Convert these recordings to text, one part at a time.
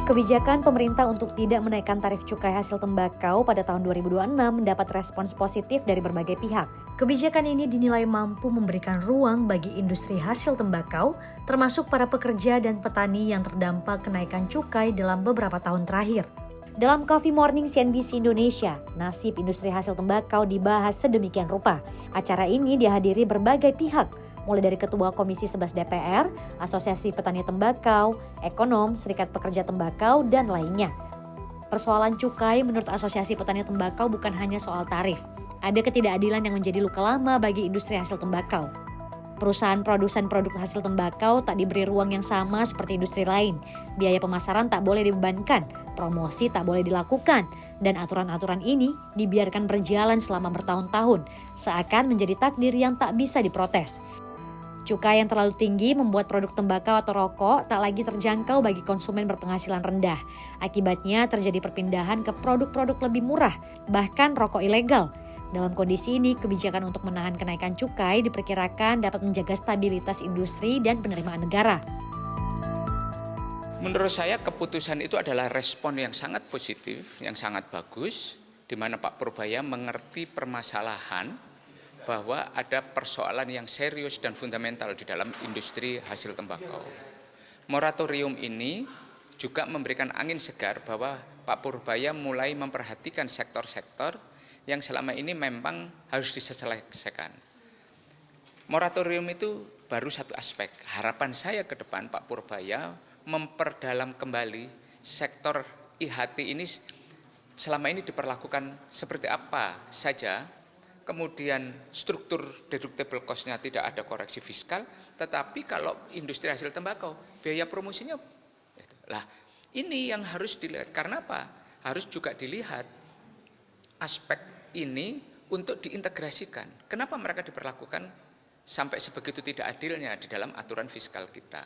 Kebijakan pemerintah untuk tidak menaikkan tarif cukai hasil tembakau pada tahun 2026 mendapat respons positif dari berbagai pihak. Kebijakan ini dinilai mampu memberikan ruang bagi industri hasil tembakau, termasuk para pekerja dan petani yang terdampak kenaikan cukai dalam beberapa tahun terakhir. Dalam Coffee Morning CNBC Indonesia, nasib industri hasil tembakau dibahas sedemikian rupa. Acara ini dihadiri berbagai pihak, mulai dari Ketua Komisi 11 DPR, Asosiasi Petani Tembakau, ekonom, Serikat Pekerja Tembakau, dan lainnya. Persoalan cukai menurut Asosiasi Petani Tembakau bukan hanya soal tarif. Ada ketidakadilan yang menjadi luka lama bagi industri hasil tembakau. Perusahaan produsen produk hasil tembakau tak diberi ruang yang sama seperti industri lain. Biaya pemasaran tak boleh dibebankan, promosi tak boleh dilakukan, dan aturan-aturan ini dibiarkan berjalan selama bertahun-tahun, seakan menjadi takdir yang tak bisa diprotes. Cukai yang terlalu tinggi membuat produk tembakau atau rokok tak lagi terjangkau bagi konsumen berpenghasilan rendah. Akibatnya terjadi perpindahan ke produk-produk lebih murah, bahkan rokok ilegal. Dalam kondisi ini, kebijakan untuk menahan kenaikan cukai diperkirakan dapat menjaga stabilitas industri dan penerimaan negara. Menurut saya keputusan itu adalah respon yang sangat positif, yang sangat bagus, di mana Pak Purbaya mengerti permasalahan bahwa ada persoalan yang serius dan fundamental di dalam industri hasil tembakau. Moratorium ini juga memberikan angin segar bahwa Pak Purbaya mulai memperhatikan sektor-sektor yang selama ini memang harus diselesaikan. Moratorium itu baru satu aspek. Harapan saya ke depan Pak Purbaya memperdalam kembali sektor IHT ini selama ini diperlakukan seperti apa saja, kemudian struktur deductible cost-nya tidak ada koreksi fiskal, tetapi kalau industri hasil tembakau, biaya promosinya. Lah, ini yang harus dilihat. Karena apa? Harus juga dilihat aspek ini untuk diintegrasikan. Kenapa mereka diperlakukan sampai sebegitu tidak adilnya di dalam aturan fiskal kita?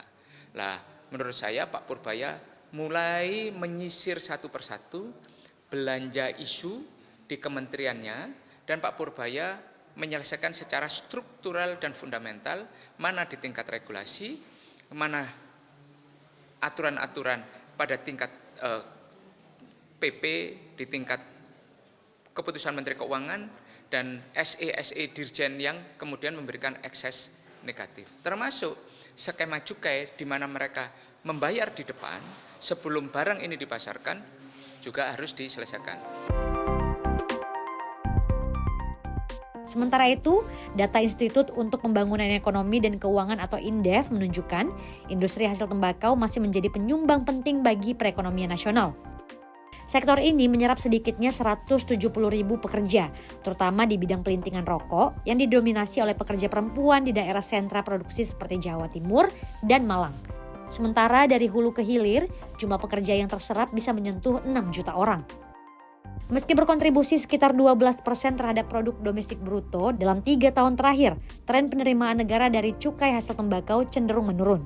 Lah, menurut saya Pak Purbaya mulai menyisir satu persatu belanja isu di kementeriannya, dan Pak Purbaya menyelesaikan secara struktural dan fundamental mana di tingkat regulasi, mana aturan-aturan pada tingkat PP, di tingkat keputusan Menteri Keuangan, dan SE Dirjen yang kemudian memberikan ekses negatif. Termasuk skema cukai di mana mereka membayar di depan sebelum barang ini dipasarkan juga harus diselesaikan. Sementara itu, data Institut untuk Pembangunan Ekonomi dan Keuangan atau INDEF menunjukkan industri hasil tembakau masih menjadi penyumbang penting bagi perekonomian nasional. Sektor ini menyerap sedikitnya 170.000 pekerja, terutama di bidang pelintingan rokok yang didominasi oleh pekerja perempuan di daerah sentra produksi seperti Jawa Timur dan Malang. Sementara dari hulu ke hilir, jumlah pekerja yang terserap bisa menyentuh 6 juta orang. Meski berkontribusi sekitar 12% terhadap produk domestik bruto dalam 3 tahun terakhir, tren penerimaan negara dari cukai hasil tembakau cenderung menurun.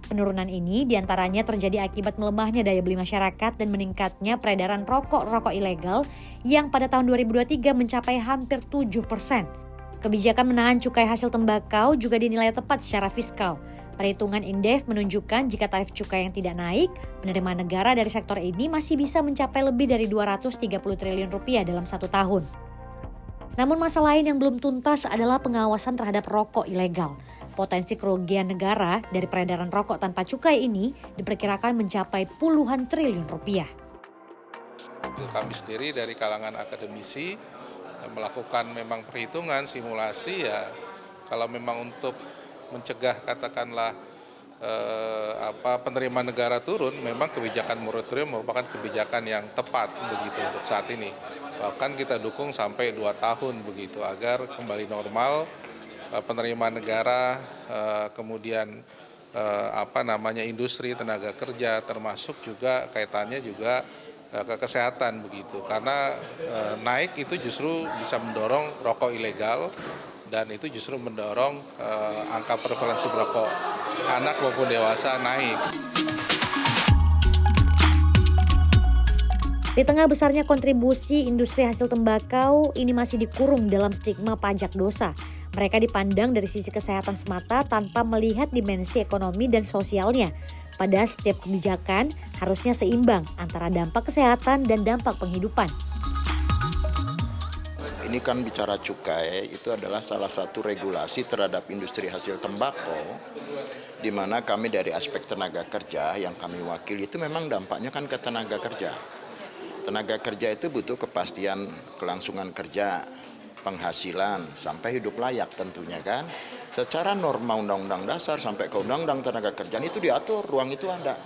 Penurunan ini diantaranya terjadi akibat melemahnya daya beli masyarakat dan meningkatnya peredaran rokok ilegal yang pada tahun 2023 mencapai hampir 7%. Kebijakan menahan cukai hasil tembakau juga dinilai tepat secara fiskal. Perhitungan INDEF menunjukkan jika tarif cukai yang tidak naik, penerimaan negara dari sektor ini masih bisa mencapai lebih dari 230 triliun rupiah dalam 1 tahun. Namun masalah lain yang belum tuntas adalah pengawasan terhadap rokok ilegal. Potensi kerugian negara dari peredaran rokok tanpa cukai ini diperkirakan mencapai puluhan triliun rupiah. Kami sendiri dari kalangan akademisi melakukan memang perhitungan simulasi ya, kalau memang untuk mencegah katakanlah penerimaan negara turun, memang kebijakan moratorium merupakan kebijakan yang tepat begitu untuk saat ini. Bahkan kita dukung sampai 2 tahun begitu agar kembali normal penerimaan negara, kemudian industri tenaga kerja, termasuk juga kaitannya juga ke kesehatan begitu. Karena naik itu justru bisa mendorong rokok ilegal, dan itu justru mendorong angka prevalensi merokok anak maupun dewasa naik. Di tengah besarnya kontribusi industri hasil tembakau, ini masih dikurung dalam stigma pajak dosa. Mereka dipandang dari sisi kesehatan semata tanpa melihat dimensi ekonomi dan sosialnya. Padahal setiap kebijakan harusnya seimbang antara dampak kesehatan dan dampak penghidupan. Ini kan bicara cukai, itu adalah salah satu regulasi terhadap industri hasil tembakau, di mana kami dari aspek tenaga kerja yang kami wakili itu memang dampaknya kan ke tenaga kerja. Tenaga kerja itu butuh kepastian kelangsungan kerja, penghasilan, sampai hidup layak tentunya kan. Secara norma Undang-Undang Dasar sampai ke Undang-Undang Tenaga Kerjaan itu diatur, ruang itu ada.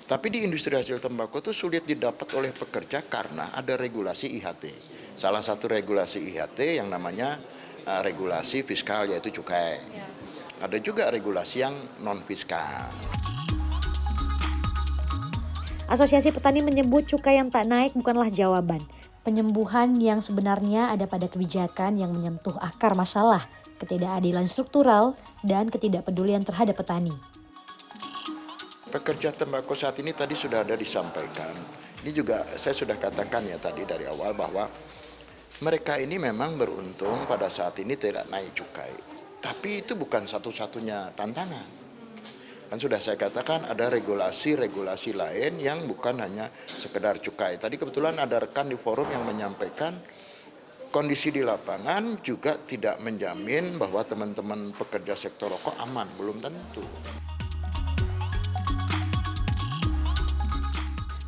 Tapi di industri hasil tembakau itu sulit didapat oleh pekerja karena ada regulasi IHT. Salah satu regulasi IHT yang namanya regulasi fiskal yaitu cukai. Ada juga regulasi yang non-fiskal. Asosiasi Petani menyebut cukai yang tak naik bukanlah jawaban. Penyembuhan yang sebenarnya ada pada kebijakan yang menyentuh akar masalah, ketidakadilan struktural, dan ketidakpedulian terhadap petani. Pekerja tembakau saat ini tadi sudah ada disampaikan. Ini juga saya sudah katakan ya tadi dari awal bahwa mereka ini memang beruntung pada saat ini tidak naik cukai. Tapi itu bukan satu-satunya tantangan. Kan sudah saya katakan ada regulasi-regulasi lain yang bukan hanya sekedar cukai. Tadi kebetulan ada rekan di forum yang menyampaikan kondisi di lapangan juga tidak menjamin bahwa teman-teman pekerja sektor rokok aman, belum tentu.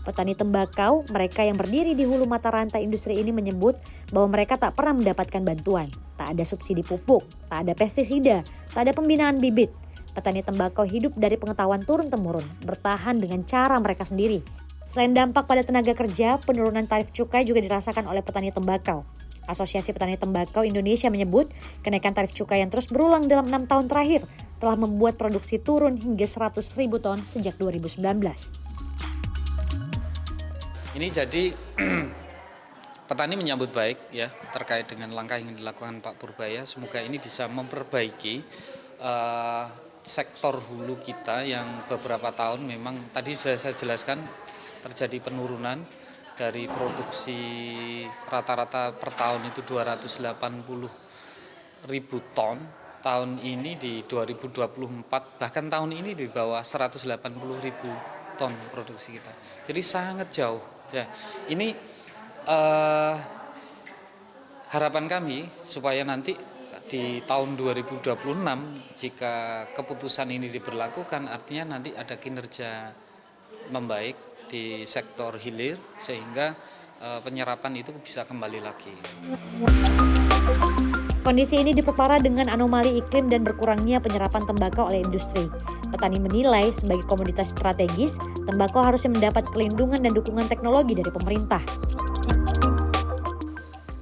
Petani tembakau, mereka yang berdiri di hulu mata rantai industri ini menyebut bahwa mereka tak pernah mendapatkan bantuan. Tak ada subsidi pupuk, tak ada pestisida, tak ada pembinaan bibit. Petani tembakau hidup dari pengetahuan turun-temurun, bertahan dengan cara mereka sendiri. Selain dampak pada tenaga kerja, penurunan tarif cukai juga dirasakan oleh petani tembakau. Asosiasi Petani Tembakau Indonesia menyebut kenaikan tarif cukai yang terus berulang dalam 6 tahun terakhir telah membuat produksi turun hingga 100.000 ton sejak 2019. Ini jadi petani menyambut baik ya terkait dengan langkah yang dilakukan Pak Purbaya. Semoga ini bisa memperbaiki sektor hulu kita yang beberapa tahun memang tadi sudah saya jelaskan terjadi penurunan dari produksi rata-rata per tahun itu 280.000 ton. Tahun ini di 2024 bahkan tahun ini di bawah 180.000 ton produksi kita. Jadi sangat jauh. Ya, ini harapan kami supaya nanti di tahun 2026 jika keputusan ini diberlakukan artinya nanti ada kinerja membaik di sektor hilir sehingga penyerapan itu bisa kembali lagi. Kondisi ini diperparah dengan anomali iklim dan berkurangnya penyerapan tembakau oleh industri. Petani menilai sebagai komoditas strategis, tembakau harusnya mendapat perlindungan dan dukungan teknologi dari pemerintah.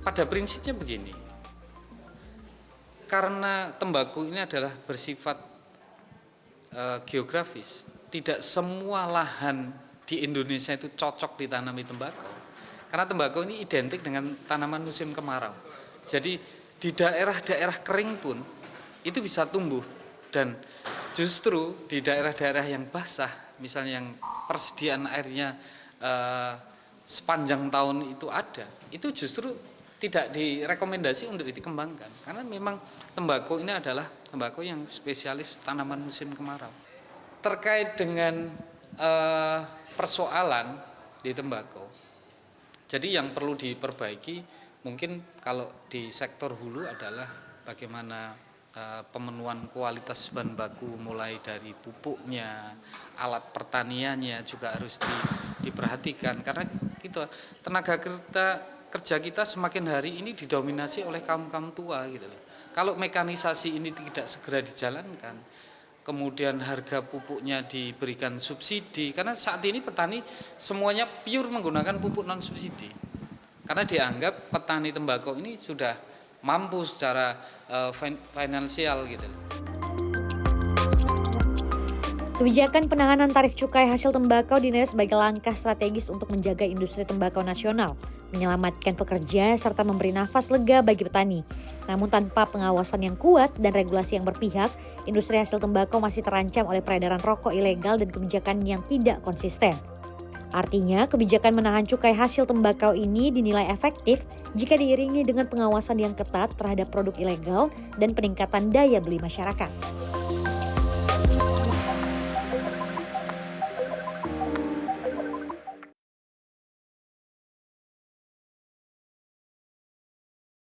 Pada prinsipnya begini, karena tembakau ini adalah bersifat geografis, tidak semua lahan di Indonesia itu cocok ditanami tembakau. Karena tembakau ini identik dengan tanaman musim kemarau. Jadi di daerah-daerah kering pun itu bisa tumbuh dan justru di daerah-daerah yang basah, misalnya yang persediaan airnya sepanjang tahun itu ada, itu justru tidak direkomendasi untuk dikembangkan karena memang tembakau ini adalah tembakau yang spesialis tanaman musim kemarau. Terkait dengan persoalan di tembakau, jadi yang perlu diperbaiki mungkin kalau di sektor hulu adalah bagaimana pemenuhan kualitas bahan baku mulai dari pupuknya, alat pertaniannya juga harus diperhatikan karena gitu tenaga kerja kita semakin hari ini didominasi oleh kaum-kaum tua gitu loh. Kalau mekanisasi ini tidak segera dijalankan, kemudian harga pupuknya diberikan subsidi karena saat ini petani semuanya pure menggunakan pupuk non subsidi. Karena dianggap petani tembakau ini sudah mampu secara finansial gitu. Kebijakan penahanan tarif cukai hasil tembakau dinilai sebagai langkah strategis untuk menjaga industri tembakau nasional, menyelamatkan pekerja serta memberi nafas lega bagi petani. Namun tanpa pengawasan yang kuat dan regulasi yang berpihak, industri hasil tembakau masih terancam oleh peredaran rokok ilegal dan kebijakan yang tidak konsisten. Artinya, kebijakan menahan cukai hasil tembakau ini dinilai efektif jika diiringi dengan pengawasan yang ketat terhadap produk ilegal dan peningkatan daya beli masyarakat.